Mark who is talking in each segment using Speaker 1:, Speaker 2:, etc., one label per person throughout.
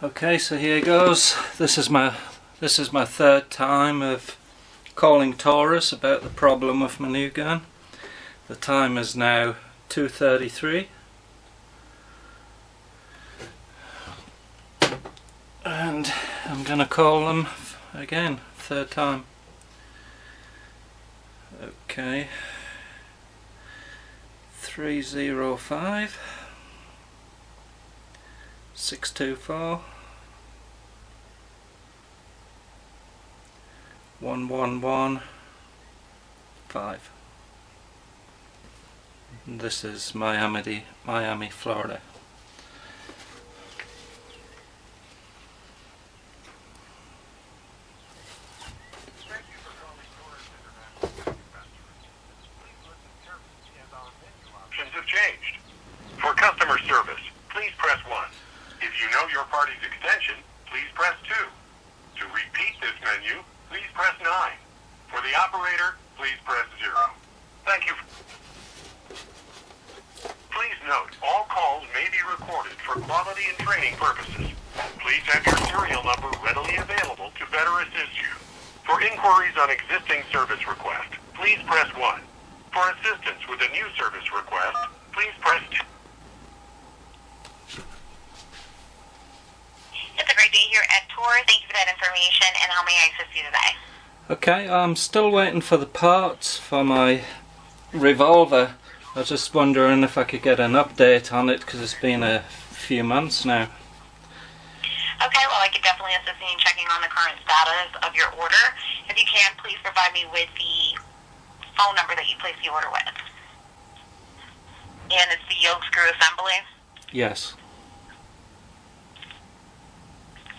Speaker 1: Okay, so here goes. This is my third time of calling Taurus about the problem with my new gun. The time is now 2:33, and I'm gonna call them again, third time. Okay, 305 624 1115. This is Miami, Florida.
Speaker 2: Options have changed. For customer service, please press 1. If you know your party's extension, please press 2. To repeat this menu, please press 9. For the operator, please press 0. Thank you. Please note, all calls may be recorded for quality and training purposes. Please have your serial number readily available to better assist you. For inquiries on existing service request, please press 1. For assistance with a new service request, please press 2.
Speaker 3: It's a great day here at Taurus. Thank you for that information, and how may I assist you today?
Speaker 1: Okay, I'm still waiting for the parts for my revolver. I was just wondering if I could get an update on it, because it's been a few months now.
Speaker 3: Okay, well, I could definitely assist you in checking on the current status of your order. If you can, please provide me with the phone number that you placed the order with. And it's the yoke screw assembly?
Speaker 1: Yes.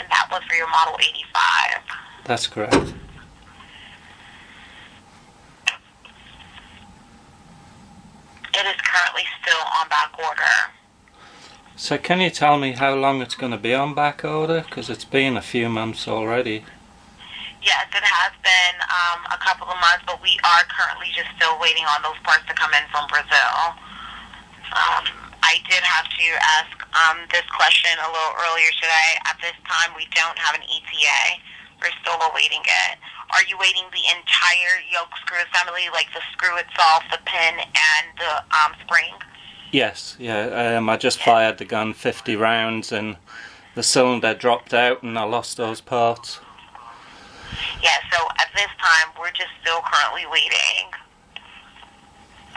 Speaker 3: And that was for your Model 85.
Speaker 1: That's correct.
Speaker 3: It is currently still on back order.
Speaker 1: So can you tell me how long it's going to be on back order? Because it's been a few months already.
Speaker 3: Yes, it has been a couple of months, but we are currently just still waiting on those parts to come in from Brazil. I did have to ask this question a little earlier today. At this time, we don't have an ETA. We're still awaiting it. Are you waiting the entire yoke screw assembly, like the screw itself, the pin, and the spring?
Speaker 1: Yes, yeah. I just fired the gun 50 rounds and the cylinder dropped out and I lost those parts.
Speaker 3: Yeah, so at this time, we're just still currently waiting.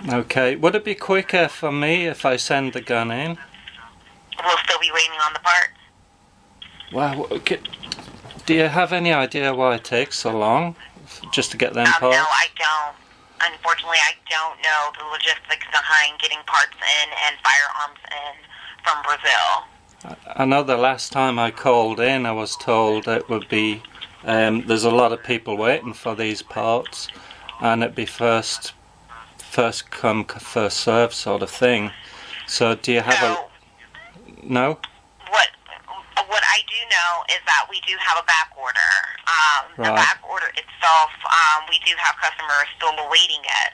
Speaker 1: Okay, would it be quicker for me if I send the gun in?
Speaker 3: We'll still be waiting on the parts.
Speaker 1: Wow, okay. Do you have any idea why it takes so long just to get them parts?
Speaker 3: No, I don't. Unfortunately, I don't know the logistics behind getting parts in and firearms in from Brazil.
Speaker 1: I know the last time I called in, I was told it would be there's a lot of people waiting for these parts, and it'd be first come, first serve sort of thing. So do you have no?
Speaker 3: What I do know is that we do have a back order.
Speaker 1: Right.
Speaker 3: The back order itself, we do have customers still awaiting it.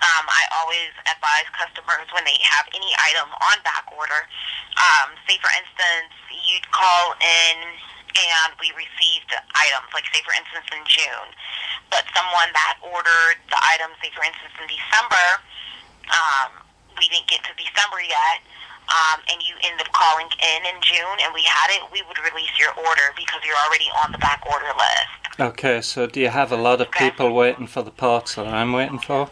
Speaker 3: I always advise customers when they have any item on back order, say for instance, you'd call in and we received items, like say for instance in June, but someone that ordered the items, say for instance in December, we didn't get to December yet, and you end up calling in June and we had it, we would release your order because you're already on the back order list.
Speaker 1: Okay, so do you have a lot of people waiting for the parts that I'm waiting for?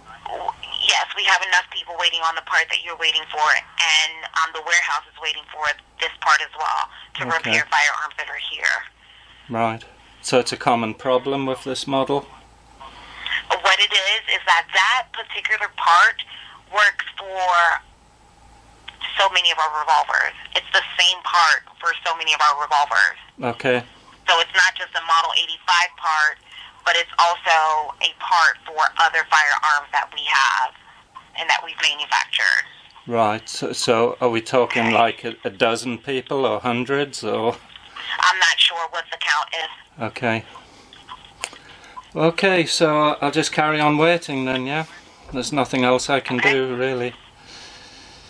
Speaker 3: Yes, we have enough people waiting on the part that you're waiting for, and the warehouse is waiting for this part as well to repair firearms that are here.
Speaker 1: Right. So it's a common problem with this model?
Speaker 3: What it is that particular part works for so many of our revolvers. It's the same part for so many of our revolvers.
Speaker 1: Okay.
Speaker 3: So it's not just a Model 85 part, but it's also a part for other firearms that we have and that we've manufactured.
Speaker 1: Right. So are we talking like a dozen people or hundreds or?
Speaker 3: I'm not sure what the count is.
Speaker 1: Okay. Okay, so I'll just carry on waiting then, yeah? There's nothing else I can do, really.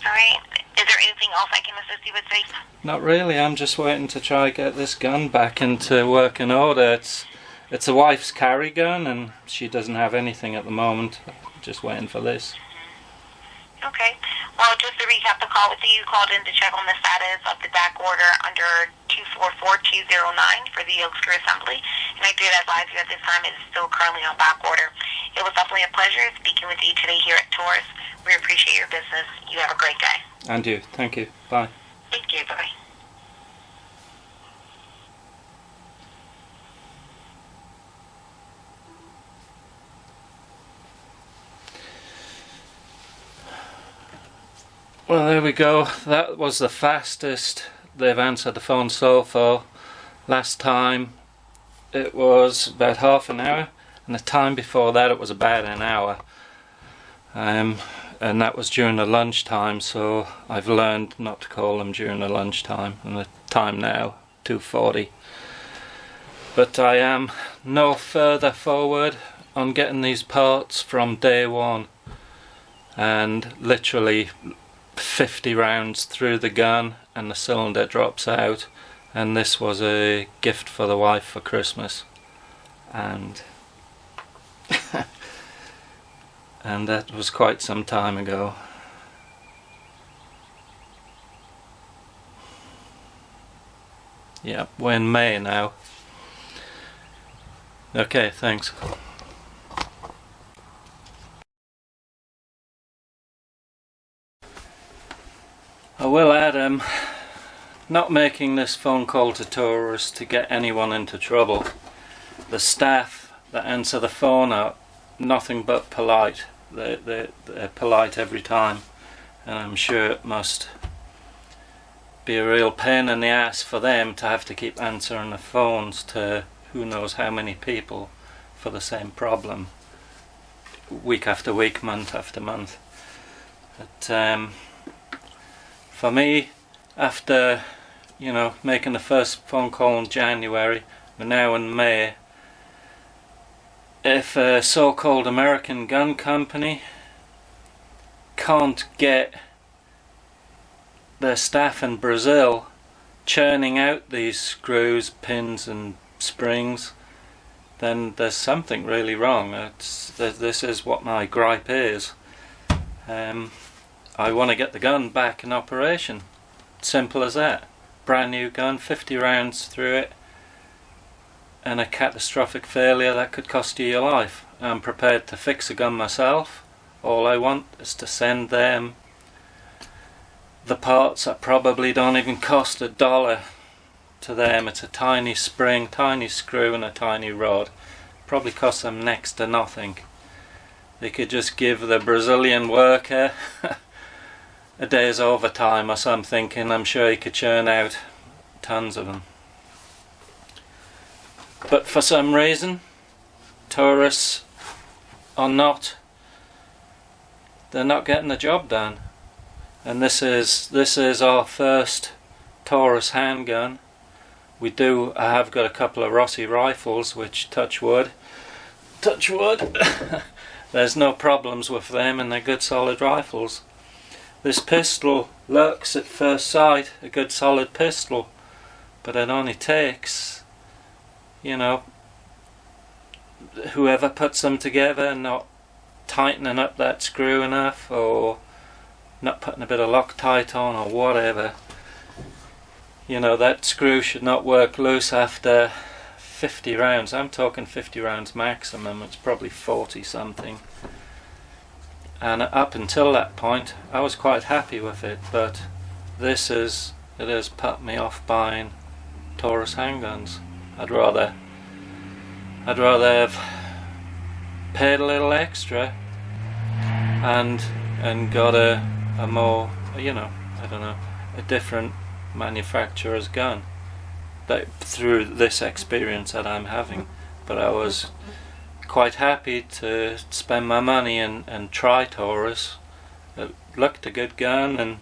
Speaker 3: All right. Is there anything anything else I can assist you with today?
Speaker 1: Not really. I'm just waiting to try get this gun back into working order. It's a wife's carry gun, and she doesn't have anything at the moment. Just waiting for this.
Speaker 3: Okay. Well, just to recap the call with you, called in to check on the status of the back order under 244209 for the yoke screw assembly. And I did advise you at this time it is still currently on back order. It was definitely a pleasure speaking with you today here at Taurus. We appreciate your business. You have a great day.
Speaker 1: And you. Thank you. Bye.
Speaker 3: Thank you. Bye-bye.
Speaker 1: Well, there we go. That was the fastest they've answered the phone so far. Last time it was about half an hour, and the time before that it was about an hour. And that was during the lunchtime, so I've learned not to call them during the lunchtime. And the time now, 2:40. But I am no further forward on getting these parts from day one. And literally 50 rounds through the gun and the cylinder drops out, and this was a gift for the wife for Christmas, and and that was quite some time ago. Yeah, we're in May now. Okay, thanks. I will add, not making this phone call to Taurus to get anyone into trouble. The staff that answer the phone are nothing but polite. They're polite every time, and I'm sure it must be a real pain in the ass for them to have to keep answering the phones to who knows how many people for the same problem, week after week, month after month. But for me, after making the first phone call in January, we're now in May. If a so-called American gun company can't get their staff in Brazil churning out these screws, pins and springs, then there's something really wrong. This is what my gripe is. I want to get the gun back in operation. Simple as that. Brand new gun, 50 rounds through it, and a catastrophic failure that could cost you your life. I'm prepared to fix a gun myself. All I want is to send them the parts that probably don't even cost $1 to them. It's a tiny spring, tiny screw and a tiny rod. Probably costs them next to nothing. They could just give the Brazilian worker a day's overtime or something, and I'm sure he could churn out tons of them. But for some reason, Taurus are not. They're not getting the job done. And this is our first Taurus handgun. I have got a couple of Rossi rifles, which touch wood, there's no problems with them, and they're good solid rifles. This pistol looks at first sight a good solid pistol, but it only takes, whoever puts them together not tightening up that screw enough, or not putting a bit of Loctite on, or whatever. That screw should not work loose after 50 rounds. I'm talking 50 rounds maximum. It's probably 40 something. And up until that point I was quite happy with it, but it has put me off buying Taurus handguns. I'd rather have paid a little extra and got a more, I don't know, a different manufacturer's gun through this experience that I'm having. But I was quite happy to spend my money and try Taurus. It looked a good gun, and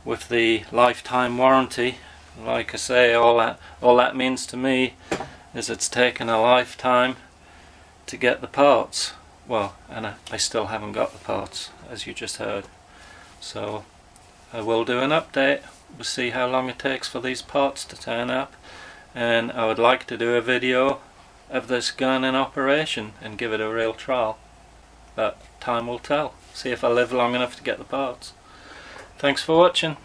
Speaker 1: with the lifetime warranty, like I say, all that means to me is it's taken a lifetime to get the parts. Well, and I still haven't got the parts, as you just heard. So I will do an update. We'll see how long it takes for these parts to turn up, and I would like to do a video of this gun in operation and give it a real trial, but time will tell. See if I live long enough to get the parts. Thanks for watching.